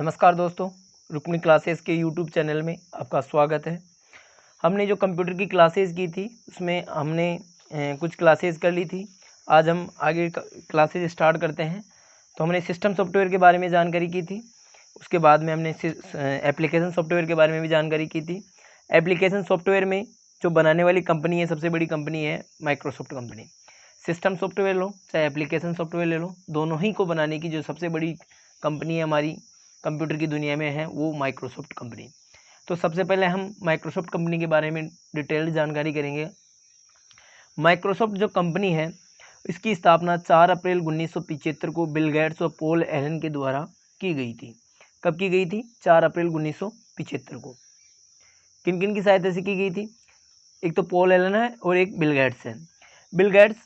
नमस्कार दोस्तों, रुक्मिणी क्लासेस के यूट्यूब चैनल में आपका स्वागत है। हमने जो कंप्यूटर की क्लासेस की थी उसमें हमने कुछ क्लासेस कर ली थी। आज हम आगे क्लासेस स्टार्ट करते हैं। तो हमने सिस्टम सॉफ्टवेयर के बारे में जानकारी की थी, उसके बाद में हमने एप्लीकेशन सॉफ्टवेयर के बारे में भी जानकारी की थी। एप्लीकेशन सॉफ्टवेयर में जो बनाने वाली कंपनी है, सबसे बड़ी कंपनी है माइक्रोसॉफ्ट कंपनी। सिस्टम सॉफ्टवेयर लो चाहे एप्लीकेशन सॉफ्टवेयर ले लो, दोनों ही को बनाने की जो सबसे बड़ी कंपनी है हमारी कंप्यूटर की दुनिया में है वो माइक्रोसॉफ्ट कंपनी। तो सबसे पहले हम माइक्रोसॉफ्ट कंपनी के बारे में डिटेल्ड जानकारी करेंगे। माइक्रोसॉफ्ट जो कंपनी है इसकी स्थापना 4 अप्रैल 1975 को बिल गेट्स और पॉल एलन के द्वारा की गई थी। कब की गई थी? 4 अप्रैल 1975 को। किन किन की सहायता से की गई थी? एक तो पॉल एलन है और एक बिल गेट्स है। बिल गेट्स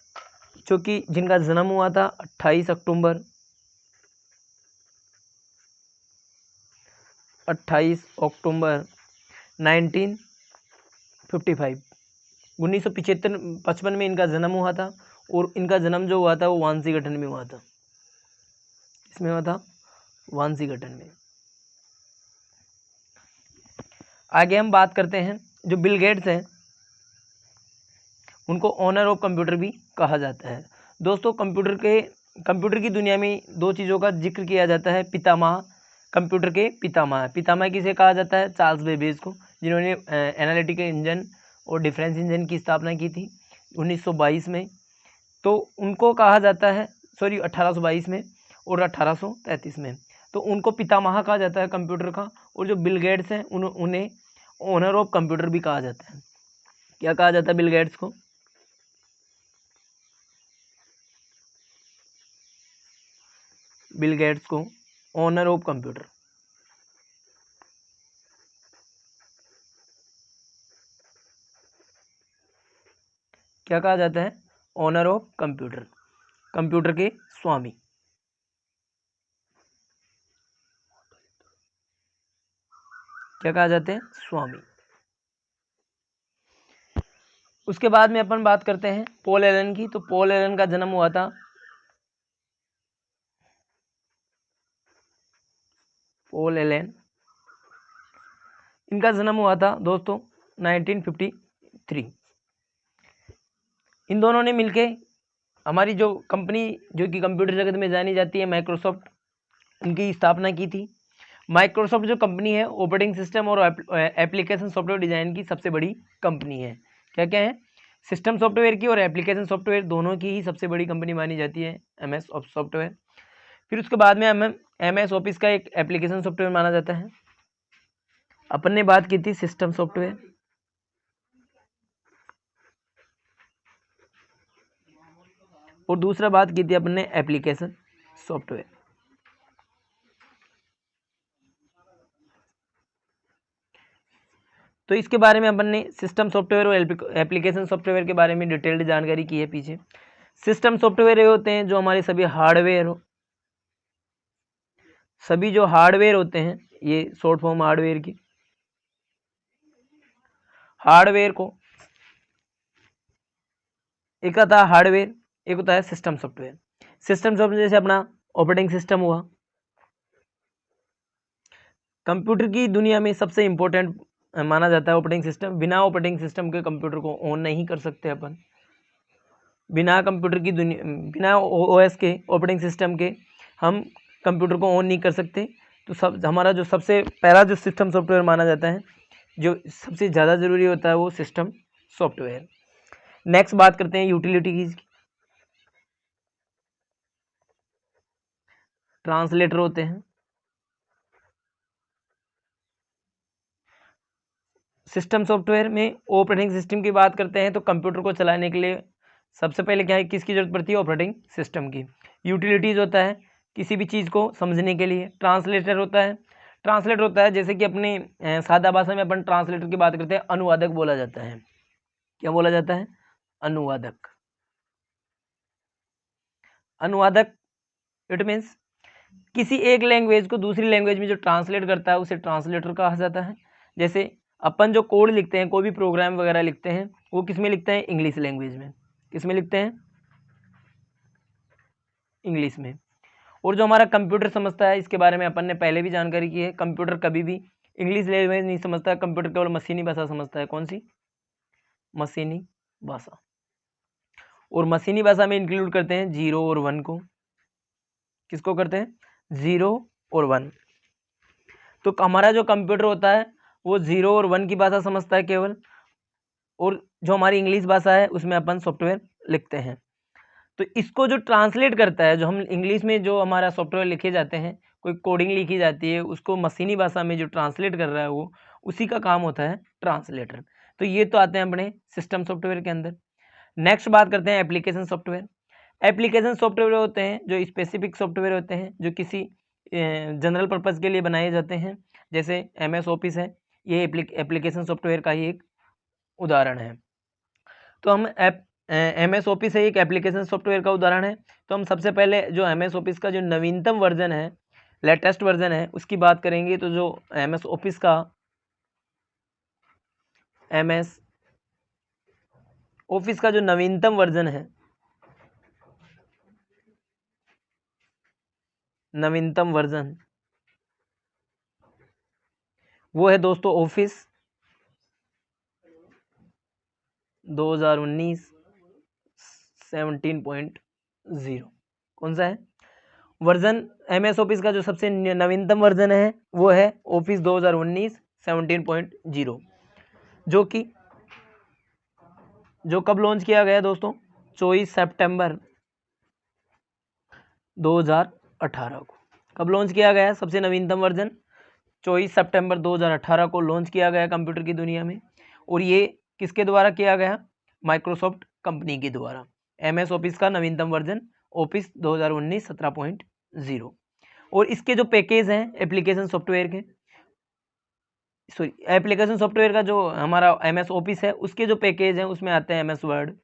जो कि जिनका जन्म हुआ था 28 अक्टूबर 1955 1955 में इनका जन्म हुआ था। और इनका जन्म जो हुआ था वो वांसीगठन में हुआ था। इसमें हुआ था वांसीगठन में। आगे हम बात करते हैं, जो बिल गेट्स हैं उनको ओनर ऑफ कंप्यूटर भी कहा जाता है। दोस्तों, कंप्यूटर की दुनिया में दो चीज़ों का जिक्र किया जाता है। पितामह, कंप्यूटर के पितामह किसे कहा जाता है? चार्ल्स बेबेज को, जिन्होंने एनालिटिकल इंजन और डिफरेंस इंजन की स्थापना की थी 1922 में। तो उनको कहा जाता है 1822 में और 1833 में। तो उनको पितामह कहा जाता है कंप्यूटर का। और जो बिल गेट्स हैं उन्हें ओनर ऑफ कंप्यूटर भी कहा जाता है। क्या कहा जाता है बिल गेट्स को? बिल गेट्स को ओनर ऑफ कंप्यूटर। क्या कहा जाता है? ओनर ऑफ कंप्यूटर, कंप्यूटर के स्वामी। क्या कहा जाते हैं? स्वामी। उसके बाद में अपन बात करते हैं पॉल एलन की। तो पॉल एलन का जन्म हुआ था पॉल एलन, इनका जन्म हुआ था दोस्तों 1953। इन दोनों ने मिलके हमारी जो कंपनी जो कि कंप्यूटर जगत में जानी जाती है माइक्रोसॉफ्ट, उनकी स्थापना की थी। माइक्रोसॉफ्ट जो कंपनी है ऑपरेटिंग सिस्टम और एप्लीकेशन सॉफ्टवेयर डिजाइन की सबसे बड़ी कंपनी है। क्या क्या है? सिस्टम सॉफ्टवेयर की और एप्लीकेशन सॉफ्टवेयर दोनों की ही सबसे बड़ी कंपनी मानी जाती है MS सॉफ्टवेयर। फिर उसके बाद में MS ऑफिस का एक एप्लीकेशन सॉफ्टवेयर माना जाता है। अपन ने बात की थी सिस्टम सॉफ्टवेयर, और दूसरा बात की थी अपन ने एप्लीकेशन सॉफ्टवेयर। तो इसके बारे में अपन ने सिस्टम सॉफ्टवेयर और एप्लीकेशन सॉफ्टवेयर के बारे में डिटेल्ड जानकारी की है पीछे। सिस्टम सॉफ्टवेयर ये होते हैं जो हमारे सभी जो हार्डवेयर होते हैं, ये शॉर्ट फॉर्म हार्डवेयर की, हार्डवेयर को एक होता है हार्डवेयर, एक होता है सिस्टम सॉफ्टवेयर। सिस्टम सॉफ्टवेयर जैसे अपना ऑपरेटिंग सिस्टम हुआ। कंप्यूटर की दुनिया में सबसे इंपॉर्टेंट माना जाता है ऑपरेटिंग सिस्टम। बिना ऑपरेटिंग सिस्टम के कंप्यूटर को ऑन नहीं कर सकते अपन। बिना कंप्यूटर की दुनिया, बिना OS के, ऑपरेटिंग सिस्टम के हम कंप्यूटर को ऑन नहीं कर सकते। तो हमारा जो सबसे पहला जो सिस्टम सॉफ्टवेयर माना जाता है, जो सबसे ज़्यादा ज़रूरी होता है, वो सिस्टम सॉफ्टवेयर। नेक्स्ट बात करते हैं यूटिलिटी की। ट्रांसलेटर होते हैं। सिस्टम सॉफ्टवेयर में ऑपरेटिंग सिस्टम की बात करते हैं तो कंप्यूटर को चलाने के लिए सबसे पहले क्या है, किसकी जरूरत पड़ती है? ऑपरेटिंग सिस्टम की। यूटिलिटीज़ होता है किसी भी चीज़ को समझने के लिए। ट्रांसलेटर होता है जैसे कि अपने सादा भाषा में अपन ट्रांसलेटर की बात करते हैं, अनुवादक बोला जाता है। क्या बोला जाता है? अनुवादक। अनुवादक इट मीन्स किसी एक लैंग्वेज को दूसरी लैंग्वेज में जो ट्रांसलेट करता है उसे ट्रांसलेटर कहा जाता है। जैसे अपन जो कोड लिखते हैं, कोई भी प्रोग्राम वगैरह लिखते हैं, वो किस में लिखते हैं? इंग्लिश लैंग्वेज में। किस में लिखते हैं? इंग्लिश में। और जो हमारा कंप्यूटर समझता है, इसके बारे में अपन ने पहले भी जानकारी की है, कंप्यूटर कभी भी इंग्लिश लैंग्वेज नहीं समझता, कंप्यूटर केवल मशीनी भाषा समझता है। कौन सी? मशीनी भाषा। और मशीनी भाषा में इंक्लूड करते हैं 0 और 1 को। किसको करते हैं? 0 और 1। तो हमारा जो कंप्यूटर होता है वो 0 और 1 की भाषा समझता है केवल, और जो हमारी इंग्लिश भाषा है उसमें अपन सॉफ्टवेयर लिखते हैं। तो इसको जो ट्रांसलेट करता है, जो हम इंग्लिश में जो हमारा सॉफ्टवेयर लिखे जाते हैं, कोई कोडिंग लिखी जाती है, उसको मशीनी भाषा में जो ट्रांसलेट कर रहा है वो, उसी का काम होता है ट्रांसलेटर। तो ये तो आते हैं अपने सिस्टम सॉफ्टवेयर के अंदर। नेक्स्ट बात करते हैं एप्लीकेशन सॉफ्टवेयर। एप्लीकेशन सॉफ्टवेयर होते हैं जो स्पेसिफिक सॉफ्टवेयर होते हैं, जो किसी जनरल पर्पज़ के लिए बनाए जाते हैं। जैसे MS ऑफिस है, ये एप्लीकेशन सॉफ्टवेयर का ही एक उदाहरण है। तो हम MS ऑफिस है एक एप्लीकेशन सॉफ्टवेयर का उदाहरण है। तो हम सबसे पहले जो MS ऑफिस का जो नवीनतम वर्जन है, लेटेस्ट वर्जन है, उसकी बात करेंगे। तो जो MS ऑफिस का जो नवीनतम वर्जन है, नवीनतम वर्जन वो है दोस्तों ऑफिस 2019 17.0। कौन सा है वर्जन? MS ऑफिस का जो सबसे नवीनतम वर्जन है वो है ऑफिस 2019 17.0, जो कब लॉन्च किया गया दोस्तों? 24 सितंबर 2018 को। कब लॉन्च किया गया सबसे नवीनतम वर्जन? 24 सितंबर 2018 को लॉन्च किया गया कंप्यूटर की दुनिया में। और ये किसके द्वारा किया गया? माइक्रोसॉफ्ट कंपनी के द्वारा। MS ऑफिस का नवीनतम वर्जन ऑफिस 2019 17.0। और इसके जो पैकेज हैं एप्लीकेशन सॉफ्टवेयर के, एप्लीकेशन सॉफ्टवेयर का जो हमारा MS ऑफिस है उसके जो पैकेज हैं उसमें आते हैं MS वर्ड,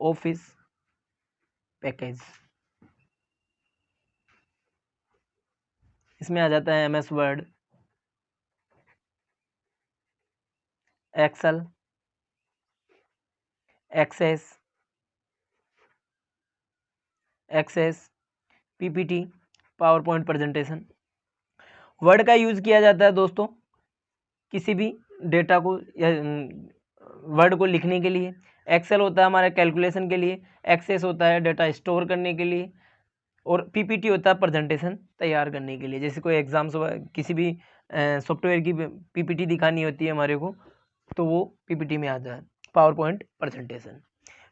ऑफिस पैकेज, इसमें आ जाता है MS word, excel, access, PPT, power point presentation. Word का यूज़ किया जाता है दोस्तों किसी भी डेटा को या वर्ड को लिखने के लिए। एक्सेल होता है हमारे कैलकुलेशन के लिए, एक्सेस होता है डेटा स्टोर करने के लिए, और PPT होता है प्रेजेंटेशन तैयार करने के लिए। जैसे कोई एग्जाम्स किसी भी सॉफ्टवेयर की PPT दिखानी होती है हमारे को, तो वो PPT में आता है, पावर पॉइंट प्रेजेंटेशन।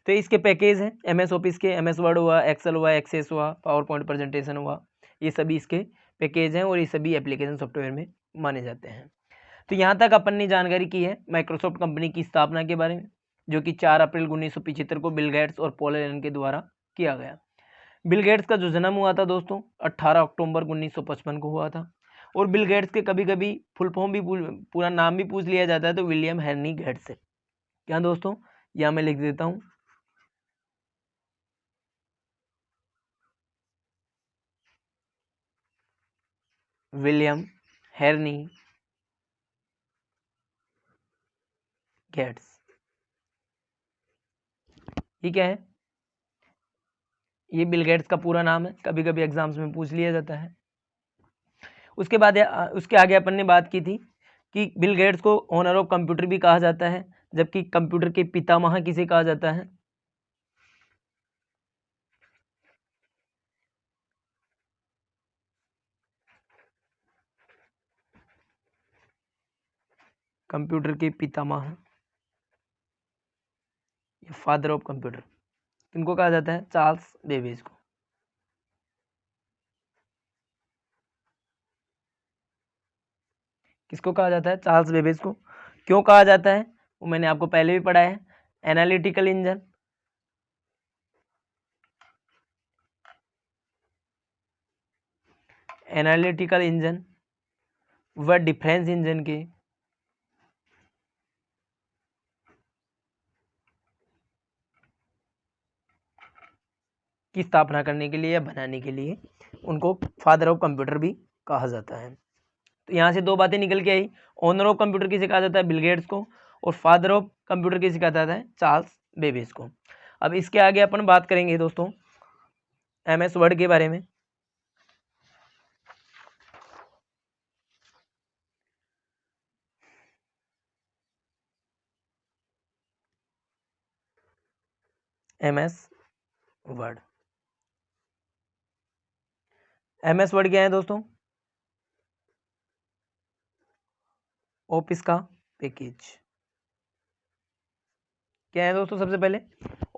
तो इसके पैकेज हैं MS ऑफिस के, MS वर्ड हुआ, एक्सेल हुआ, एक्सेस हुआ, पावर पॉइंट प्रेजेंटेशन हुआ, ये सभी इसके पैकेज हैं और ये सभी एप्लीकेशन सॉफ्टवेयर में माने जाते हैं। तो यहाँ तक अपन ने जानकारी की है माइक्रोसॉफ्ट कंपनी की स्थापना के बारे में, जो कि 4 अप्रैल 1975 को बिल गेट्स और पॉल एलन के द्वारा किया गया। बिल गेट्स का जो जन्म हुआ था दोस्तों 18 अक्टूबर 1955 को हुआ था। और बिल गेट्स के कभी कभी फुल फॉर्म भी पूरा नाम भी पूछ लिया जाता है, तो विलियम हेनरी गेट्स है। क्या दोस्तों? यहाँ मैं लिख देता हूँ, विलियम हेनरी गेट्स। ये क्या है? ये बिल गेट्स का पूरा नाम है, कभी कभी एग्जाम्स में पूछ लिया जाता है। उसके बाद उसके आगे अपन ने बात की थी कि बिल गेट्स को ओनर ऑफ कंप्यूटर भी कहा जाता है, जबकि कंप्यूटर के पितामह किसे कहा जाता है? कंप्यूटर के पितामह या फादर ऑफ कंप्यूटर इनको कहा जाता है? चार्ल्स बेबेज को। किसको कहा जाता है? चार्ल्स बेबेज को। क्यों कहा जाता है वो मैंने आपको पहले भी पढ़ा है। एनालिटिकल इंजन, एनालिटिकल इंजन व डिफरेंस इंजन के की स्थापना करने के लिए या बनाने के लिए उनको फादर ऑफ कंप्यूटर भी कहा जाता है। तो यहाँ से दो बातें निकल के आई, ओनर ऑफ कंप्यूटर किसे कहा जाता है? बिल गेट्स को, और फादर ऑफ कंप्यूटर किसे कहा जाता है? चार्ल्स बेबेज को। अब इसके आगे अपन बात करेंगे दोस्तों MS वर्ड के बारे में। MS वर्ड, MS वर्ड क्या है दोस्तों? ऑफिस का पैकेज। क्या है दोस्तों? सबसे पहले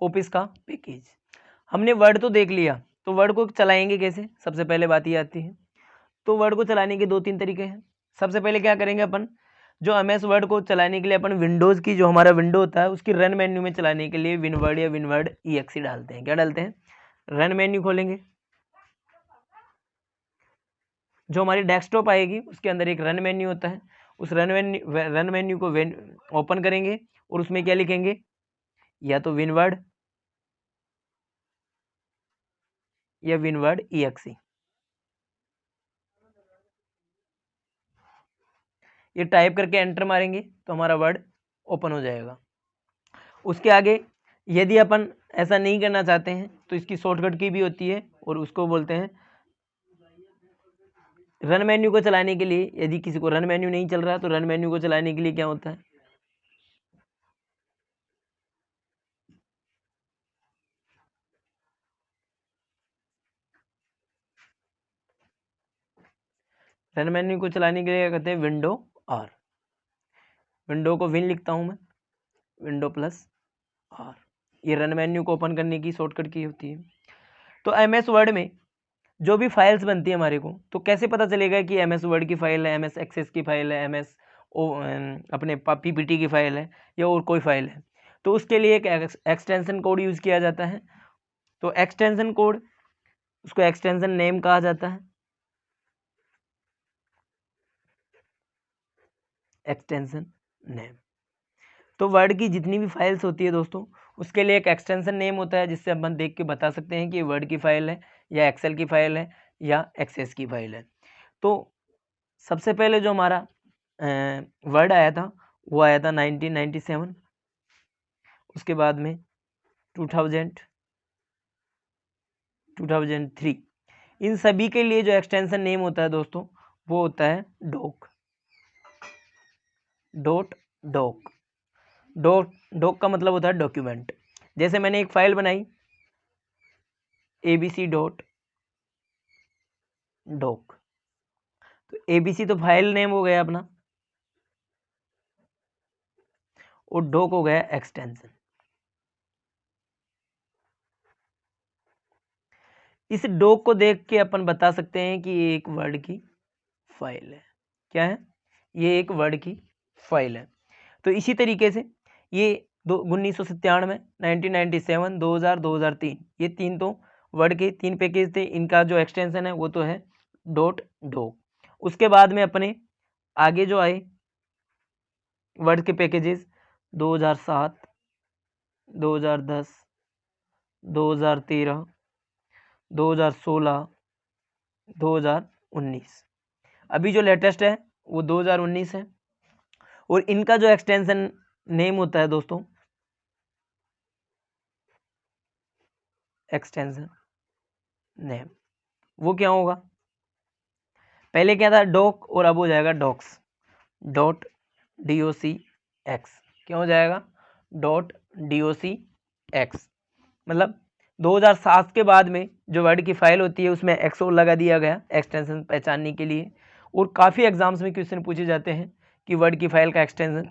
ऑफिस का पैकेज। हमने वर्ड तो देख लिया, तो वर्ड को चलाएंगे कैसे? सबसे पहले बात ये आती है। तो वर्ड को चलाने के 2-3 तरीके हैं। सबसे पहले क्या करेंगे अपन, जो MS वर्ड को चलाने के लिए अपन विंडोज़ की जो हमारा विंडो होता है उसकी रन मेन्यू में चलाने के लिए विनवर्ड या विनवर्ड EXE डालते हैं। क्या डालते हैं? रन मेन्यू खोलेंगे, जो हमारी डेस्कटॉप आएगी उसके अंदर एक रन मेन्यू होता है। उस रन मेन्यू को ओपन करेंगे और उसमें क्या लिखेंगे? या तो विनवर्ड या विनवर्ड EXE। ये टाइप करके एंटर मारेंगे तो हमारा वर्ड ओपन हो जाएगा। उसके आगे यदि अपन ऐसा नहीं करना चाहते हैं तो इसकी शॉर्टकट की भी होती है और उसको बोलते हैं रन मेन्यू को चलाने के लिए। यदि किसी को रन मेन्यू नहीं चल रहा तो रन मेन्यू को चलाने के लिए क्या होता है? रन मेन्यू को चलाने के लिए क्या कहते हैं? Window R। विंडो को विन लिखता हूं मैं, विंडो प्लस R। ये रन मेन्यू को ओपन करने की शॉर्टकट की होती है। तो MS वर्ड में जो भी फाइल्स बनती है हमारे को, तो कैसे पता चलेगा कि MS वर्ड की फाइल है, MS एक्सेस की फाइल है, MS अपने PPT की फाइल है या और कोई फाइल है? तो उसके लिए एक एक्सटेंशन कोड यूज़ किया जाता है। तो एक्सटेंशन कोड, उसको एक्सटेंशन नेम कहा जाता है। Extension name. तो वर्ड की जितनी भी फाइल्स होती है दोस्तों, उसके लिए एक एक्सटेंशन नेम होता है जिससे अपन देख के बता सकते हैं कि ये वर्ड की फाइल है या एक्सेल की फाइल है या एक्सेस की फाइल है। तो सबसे पहले जो हमारा वर्ड आया था वो आया था 1997। उसके बाद में 2000, 2003। इन सभी के लिए जो एक्सटेंशन नेम होता है दोस्तों वो होता है डॉक, डॉक। डॉक का मतलब होता है डॉक्यूमेंट। जैसे मैंने एक फाइल बनाई abc.doc, तो ABC तो फाइल नेम हो गया अपना और डॉक हो गया एक्सटेंशन। इस डॉक को देख के अपन बता सकते हैं कि ये एक वर्ड की फाइल है। क्या है? ये एक वर्ड की फाइल है। तो इसी तरीके से ये 1997, 1997, 2000, 2003, ये तीन तो वर्ड के 3 पैकेज थे। इनका जो एक्सटेंशन है वो तो है .doc। उसके बाद में अपने आगे जो आए वर्ड के पैकेजेस 2007, 2010, 2013, 2016, 2019। अभी जो लेटेस्ट है वो 2019 है। और इनका जो एक्सटेंशन नेम होता है दोस्तों, एक्सटेंशन नेम, वो क्या होगा? पहले क्या था? डॉक, और अब हो जाएगा डॉक्स, .docx। क्या हो जाएगा? .docx। मतलब 2007 के बाद में जो वर्ड की फाइल होती है उसमें एक्सओ लगा दिया गया एक्सटेंशन पहचानने के लिए। और काफ़ी एग्जाम्स में क्वेश्चन पूछे जाते हैं कि वर्ड की फाइल का एक्सटेंशन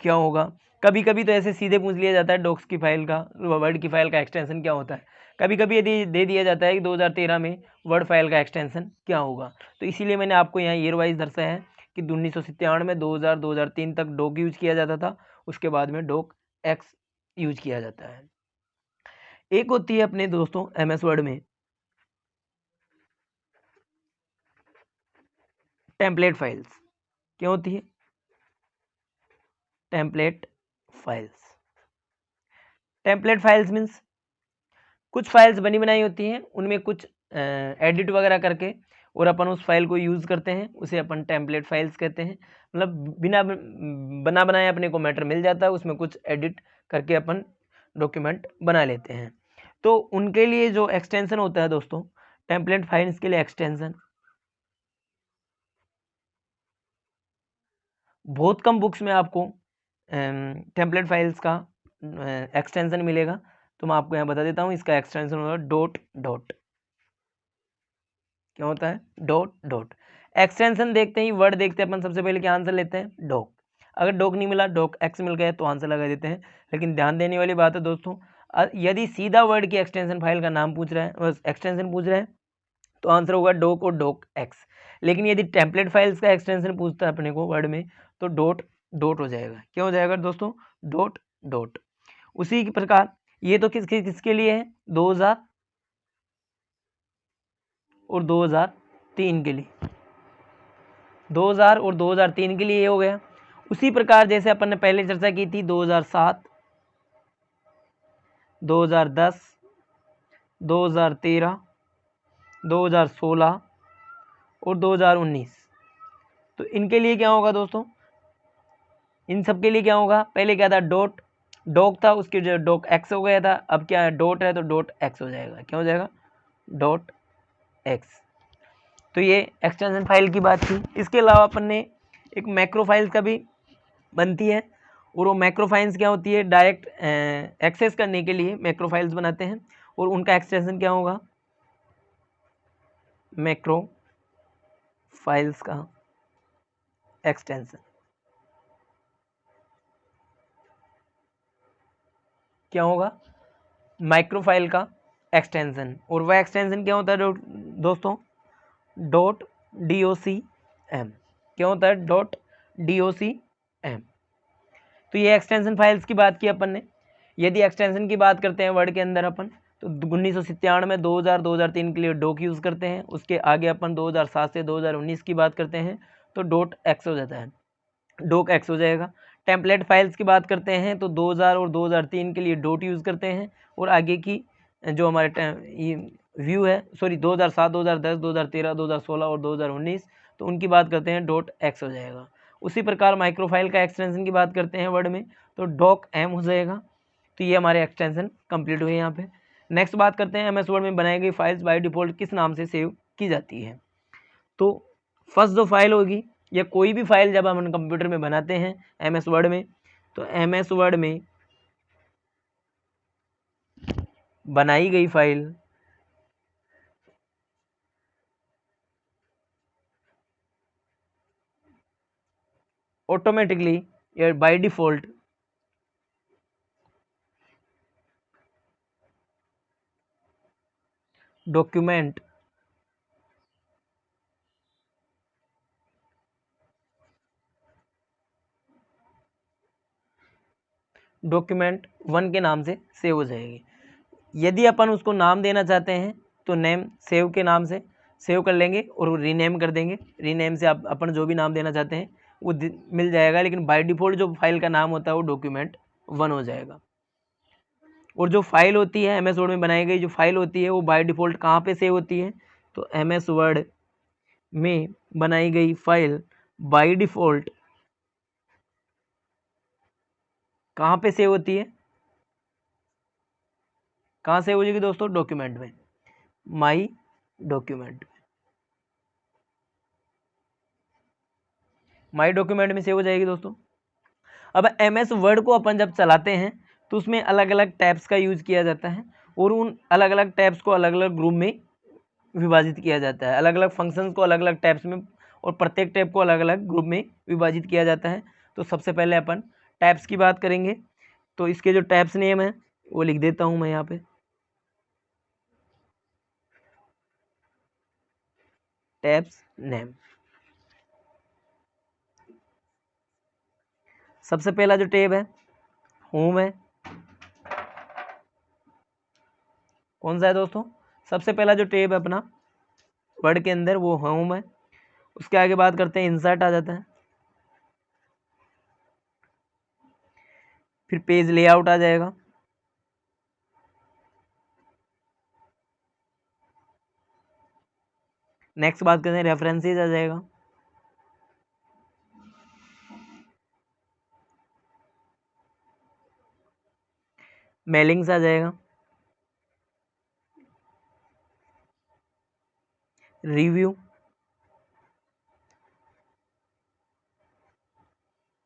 क्या होगा। कभी कभी तो ऐसे सीधे पूछ लिया जाता है डॉक्स की फाइल का, वर्ड की फाइल का एक्सटेंशन क्या होता है। कभी कभी यदि दे दिया जाता है कि 2013 में वर्ड फाइल का एक्सटेंशन क्या होगा। तो इसीलिए मैंने आपको यहाँ ईयर वाइज दर्शाया है कि 1997, 2000, 2003 तक डॉक यूज किया जाता था। उसके बाद में डॉक एक्स यूज किया जाता है। एक होती है अपने दोस्तों MS वर्ड में टेम्पलेट फाइल्स। क्या होती है? Template files. Template files means कुछ फाइल्स बनी बनाई होती हैं, उनमें कुछ एडिट वगैरह करके और अपन उस फाइल को यूज़ करते हैं, उसे अपन टेम्पलेट फाइल्स कहते हैं। मतलब बिना बना बनाए अपने को मैटर मिल जाता है, उसमें कुछ एडिट करके अपन डॉक्यूमेंट बना लेते हैं। तो उनके लिए जो एक्सटेंशन होता है दोस्तों, टेम्पलेट फाइल्स के लिए एक्सटेंशन, बहुत कम बुक्स में आपको टेम्पलेट फाइल्स का एक्सटेंशन मिलेगा। तो मैं आपको यहाँ बता देता हूँ, इसका एक्सटेंशन होगा डॉट डॉट। क्या होता है? Dot dot. एक्सटेंशन देखते ही, वर्ड देखते हैं अपन, सबसे पहले क्या आंसर लेते हैं? डॉक। अगर डॉक नहीं मिला, डॉक एक्स मिल गया तो आंसर लगा देते हैं। लेकिन ध्यान देने वाली बात है दोस्तों, यदि सीधा वर्ड की एक्सटेंशन फाइल का नाम पूछ रहा है, बस एक्सटेंशन पूछ रहा है, तो आंसर होगा डॉक और डॉक एक्स। लेकिन यदि टेम्पलेट फाइल्स का एक्सटेंशन पूछता है अपने को वर्ड में, तो डॉट डॉट हो जाएगा। क्या हो जाएगा दोस्तों? Dot dot. उसी प्रकार ये तो किसके लिए है? 2000 और 2003 के लिए। 2000 और 2003 के लिए ये हो गया। उसी प्रकार जैसे अपन ने पहले चर्चा की थी, 2007, 2010, 2013, 2016 और 2019, तो इनके लिए क्या होगा दोस्तों? इन सब के लिए क्या होगा? पहले क्या था? डॉट डॉक था, उसके जो डॉक एक्स हो गया था, अब क्या है? डॉट है तो डॉट एक्स हो जाएगा। क्या हो जाएगा? Dot x. तो ये एक्सटेंशन फाइल की बात थी। इसके अलावा अपन ने एक मैक्रो फाइल्स का भी बनती है, और वो मैक्रो फाइल्स क्या होती है? डायरेक्ट एक्सेस करने के लिए मैक्रो फाइल्स बनाते हैं, और उनका एक्सटेंशन क्या होगा? मैक्रो फाइल्स का एक्सटेंशन क्या होगा? माइक्रो फाइल का एक्सटेंशन। और वह एक्सटेंशन क्या होता है दोस्तों? Dot DOCM। क्या होता है? Dot DOCM। तो ये एक्सटेंशन फाइल्स की बात की अपन ने। यदि एक्सटेंशन की बात करते हैं वर्ड के अंदर अपन, तो 1997 में 2000 2003 के लिए डॉक यूज़ करते हैं। उसके आगे अपन 2007 से 2019 की बात करते हैं तो डॉट एक्स हो जाता है, डॉक एक्स हो जाएगा। टेम्पलेट फाइल्स की बात करते हैं तो 2000 और 2003 के लिए डॉट यूज़ करते हैं, और आगे की जो हमारे ये व्यू है, सॉरी 2007, 2010, 2013, 2016 और 2019, तो उनकी बात करते हैं डॉट एक्स हो जाएगा। उसी प्रकार माइक्रोफाइल का एक्सटेंशन की बात करते हैं वर्ड में, तो डॉक एम हो जाएगा। तो ये हमारे एक्सटेंशन कंप्लीट हुए यहाँ पे। नेक्स्ट बात करते हैं MS वर्ड में बनाई गई फाइल्स बाय डिफ़ॉल्ट किस नाम से सेव की जाती है। तो फर्स्ट जो फाइल होगी, या कोई भी फाइल जब हम कंप्यूटर में बनाते हैं MS वर्ड में, तो MS वर्ड में बनाई गई फाइल ऑटोमेटिकली या बाय डिफ़ॉल्ट डॉक्यूमेंट डॉक्यूमेंट 1 के नाम से सेव हो जाएगी। यदि अपन उसको नाम देना चाहते हैं तो नेम सेव के नाम से सेव कर लेंगे और रीनेम कर देंगे। रीनेम से आप अपन जो भी नाम देना चाहते हैं वो मिल जाएगा, लेकिन बाय डिफ़ॉल्ट जो फाइल का नाम होता है वो डॉक्यूमेंट 1 हो जाएगा। और जो फाइल होती है MS वर्ड में बनाई गई जो फाइल होती है वो बाय डिफ़ॉल्ट कहाँ पे सेव होती है? तो MS वर्ड में बनाई गई फाइल बाय डिफ़ॉल्ट कहाँ पे सेव होती है? कहाँ सेव हो जाएगी दोस्तों? डॉक्यूमेंट में, माई डॉक्यूमेंट, माई डॉक्यूमेंट में सेव हो जाएगी दोस्तों। अब MS वर्ड को अपन जब चलाते हैं तो उसमें अलग अलग टैब्स का यूज़ किया जाता है, और उन अलग अलग टैब्स को अलग अलग ग्रुप में विभाजित किया जाता है, अलग अलग फंक्शंस को अलग अलग टैब्स में, और प्रत्येक टैब को अलग अलग ग्रुप में विभाजित किया जाता है। तो सबसे पहले अपन टैब्स की बात करेंगे, तो इसके जो टैब्स नेम है वो लिख देता हूँ मैं यहाँ पे। टैब्स नेम, सबसे पहला जो टैब है होम है। कौन सा है दोस्तों? सबसे पहला जो टैब है अपना वर्ड के अंदर वो होम है। उसके आगे बात करते हैं इंसर्ट आ जाता है, फिर पेज लेआउट आ जाएगा, नेक्स्ट बात करते हैं रेफरेंसेस आ जाएगा, मेलिंग्स आ जाएगा, रिव्यू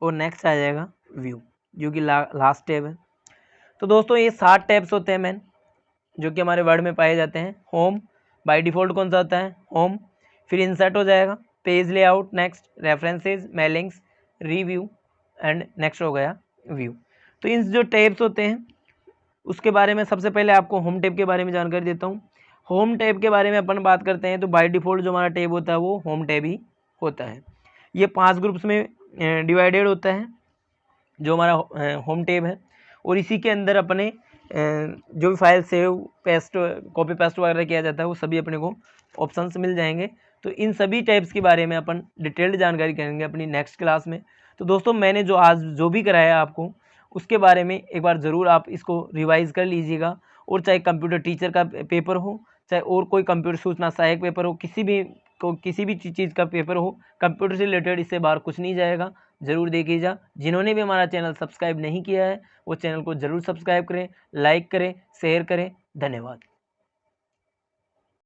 और नेक्स्ट आ जाएगा व्यू, जो कि लास्ट टैब है। तो दोस्तों ये 7 टैब्स होते हैं मेन, जो कि हमारे वर्ड में पाए जाते हैं। होम बाय डिफ़ॉल्ट कौन सा होता है, होम। फिर इंसर्ट हो जाएगा, page layout, next references, mailings, review and next हो गया व्यू। तो इन जो टैब्स होते हैं उसके बारे में सबसे पहले आपको होम टैब के बारे में जानकारी देता हूँ। होम टैब के बारे में अपन बात करते हैं तो बाय डिफ़ॉल्ट जो हमारा टैब होता है वो होम टैब ही होता है। ये 5 ग्रुप्स में डिवाइडेड होता है जो हमारा होम टैब है, और इसी के अंदर अपने जो भी file save paste copy paste वगैरह किया जाता है वो सभी अपने को ऑप्शंस मिल जाएंगे। तो इन सभी टैब्स के बारे में अपन डिटेल्ड जानकारी करेंगे अपनी नेक्स्ट क्लास में। तो दोस्तों मैंने जो आज जो भी कराया आपको उसके बारे में एक बार ज़रूर आप इसको रिवाइज़ कर लीजिएगा, और चाहे कंप्यूटर टीचर का पेपर हो, चाहे और कोई कंप्यूटर सूचना सहायक पेपर हो, किसी भी चीज़ का पेपर हो, कंप्यूटर से रिलेटेड इससे बाहर कुछ नहीं जाएगा। ज़रूर देखिएगा। जिन्होंने भी हमारा चैनल सब्सक्राइब नहीं किया है वो चैनल को ज़रूर सब्सक्राइब करें, लाइक करें, शेयर करें। धन्यवाद।